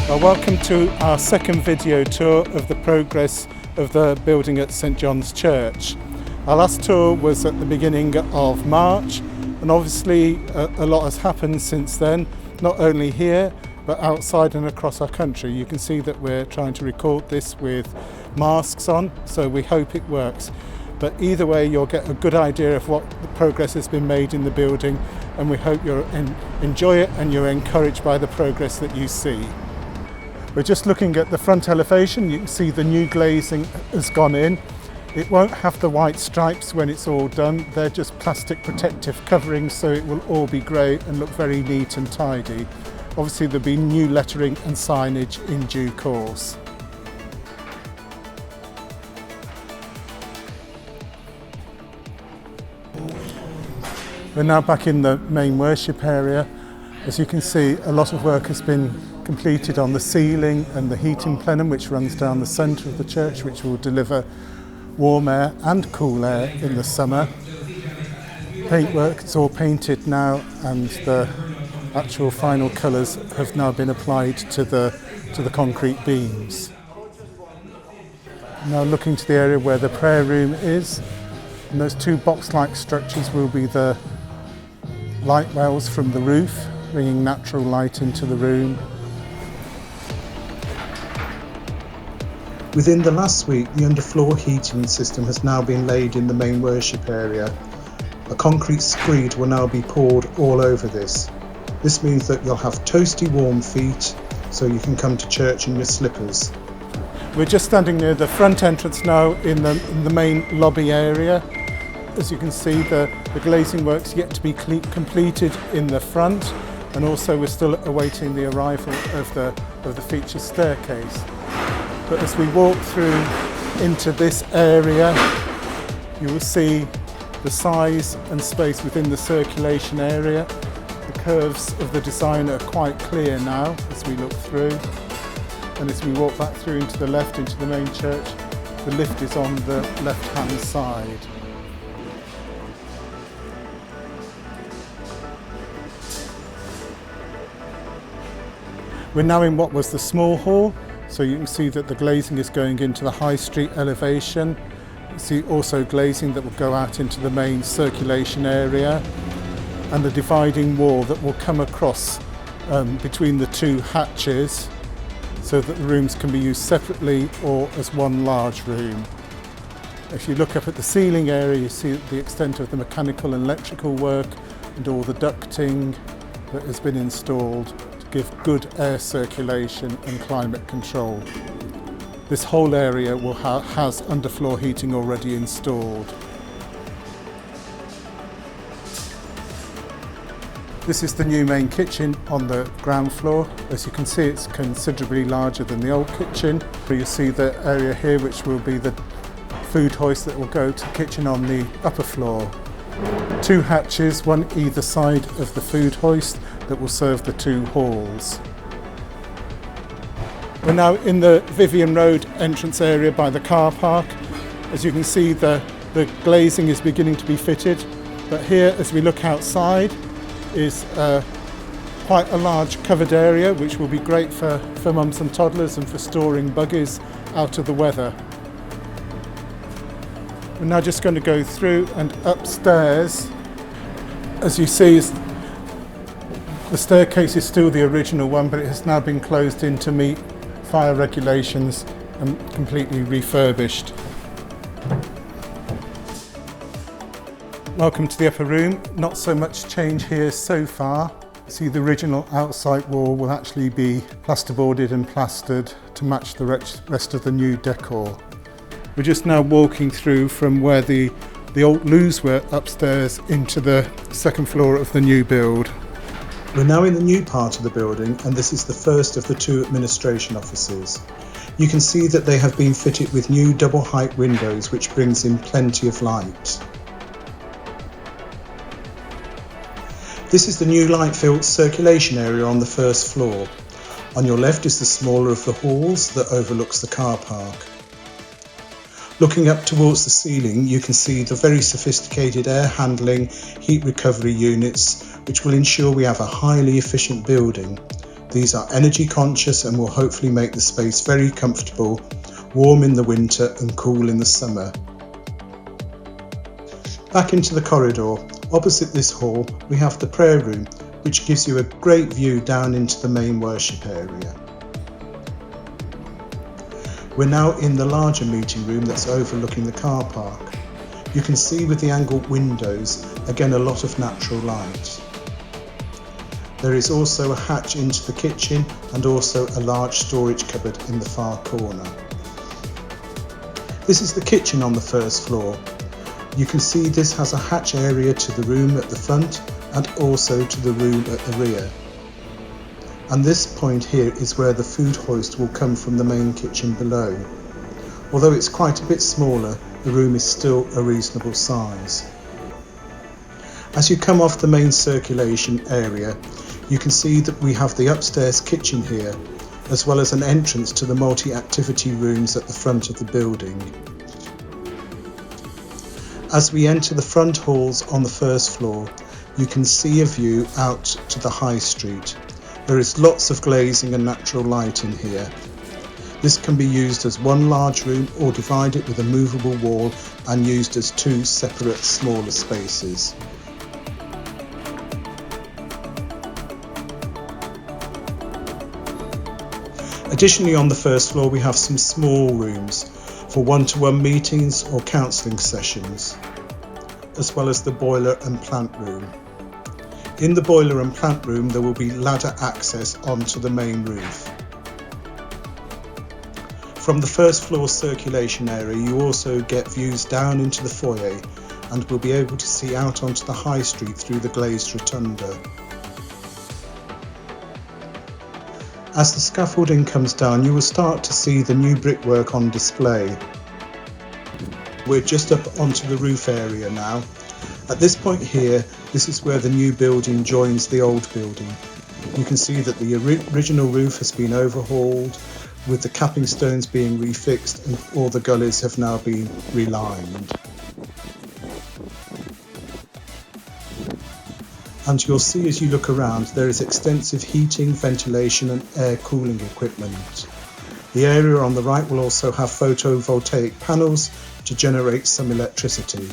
Well, welcome to our second video tour of the progress of the building at St John's Church. Our last tour was at the beginning of March, and obviously a lot has happened since then, not only here but outside and across our country. You can see that we're trying to record this with masks on, so we hope it works. But either way, you'll get a good idea of what the progress has been made in the building, and we hope you'll enjoy it and you're encouraged by the progress that you see. We're just looking at the front elevation. You can see the new glazing has gone in. It won't have the white stripes when it's all done. They're just plastic protective coverings, so it will all be grey and look very neat and tidy. Obviously there'll be new lettering and signage in due course. We're now back in the main worship area. As you can see, a lot of work has been completed on the ceiling and the heating plenum, which runs down the centre of the church, which will deliver warm air and cool air in the summer. Paintwork is all painted now, and the actual final colours have now been applied to the concrete beams. Now looking to the area where the prayer room is, and those two box-like structures will be the light wells from the roof, bringing natural light into the room. Within the last week, the underfloor heating system has now been laid in the main worship area. A concrete screed will now be poured all over this. This means that you'll have toasty warm feet, so you can come to church in your slippers. We're just standing near the front entrance now in the main lobby area. As you can see, the glazing work's yet to be completed in the front, and also we're still awaiting the arrival of the feature staircase. But as we walk through into this area, you will see the size and space within the circulation area. The curves of the design are quite clear now as we look through. And as we walk back through into the left, into the main church, the lift is on the left-hand side. We're now in what was the small hall. So you can see that the glazing is going into the high street elevation. You see also glazing that will go out into the main circulation area, and the dividing wall that will come across between the two hatches, so that the rooms can be used separately or as one large room. If you look up at the ceiling area, you see the extent of the mechanical and electrical work and all the ducting that has been installed give good air circulation and climate control. This whole area has underfloor heating already installed. This is the new main kitchen on the ground floor. As you can see, it's considerably larger than the old kitchen. You see the area here which will be the food hoist that will go to the kitchen on the upper floor. Two hatches, one either side of the food hoist, that will serve the two halls. We're now in the Vivian Road entrance area by the car park. As you can see, the glazing is beginning to be fitted, but here as we look outside is quite a large covered area which will be great for mums and toddlers and for storing buggies out of the weather. We're now just going to go through and upstairs. As you see, the staircase is still the original one, but it has now been closed in to meet fire regulations and completely refurbished. Welcome to the upper room. Not so much change here so far. See, the original outside wall will actually be plasterboarded and plastered to match the rest of the new decor. We're just now walking through from where the old loos were upstairs into the second floor of the new build. We're now in the new part of the building, and this is the first of the two administration offices. You can see that they have been fitted with new double height windows, which brings in plenty of light. This is the new light-filled circulation area on the first floor. On your left is the smaller of the halls that overlooks the car park. Looking up towards the ceiling, you can see the very sophisticated air handling heat recovery units, which will ensure we have a highly efficient building. These are energy conscious and will hopefully make the space very comfortable, warm in the winter and cool in the summer. Back into the corridor, opposite this hall, we have the prayer room, which gives you a great view down into the main worship area. We're now in the larger meeting room that's overlooking the car park. You can see with the angled windows, again a lot of natural light. There is also a hatch into the kitchen and also a large storage cupboard in the far corner. This is the kitchen on the first floor. You can see this has a hatch area to the room at the front and also to the room at the rear. And this point here is where the food hoist will come from the main kitchen below. Although it's quite a bit smaller, the room is still a reasonable size. As you come off the main circulation area, you can see that we have the upstairs kitchen here, as well as an entrance to the multi-activity rooms at the front of the building. As we enter the front halls on the first floor, you can see a view out to the high street. There is lots of glazing and natural light in here. This can be used as one large room or divided with a movable wall and used as two separate smaller spaces. Additionally, on the first floor we have some small rooms for one-to-one meetings or counselling sessions, as well as the boiler and plant room. In the boiler and plant room there will be ladder access onto the main roof. From the first floor circulation area you also get views down into the foyer and will be able to see out onto the high street through the glazed rotunda. As the scaffolding comes down you will start to see the new brickwork on display. We're just up onto the roof area now. At this point here, this is where the new building joins the old building. You can see that the original roof has been overhauled, with the capping stones being refixed and all the gullies have now been relined. And you'll see as you look around there is extensive heating, ventilation and air cooling equipment. The area on the right will also have photovoltaic panels to generate some electricity.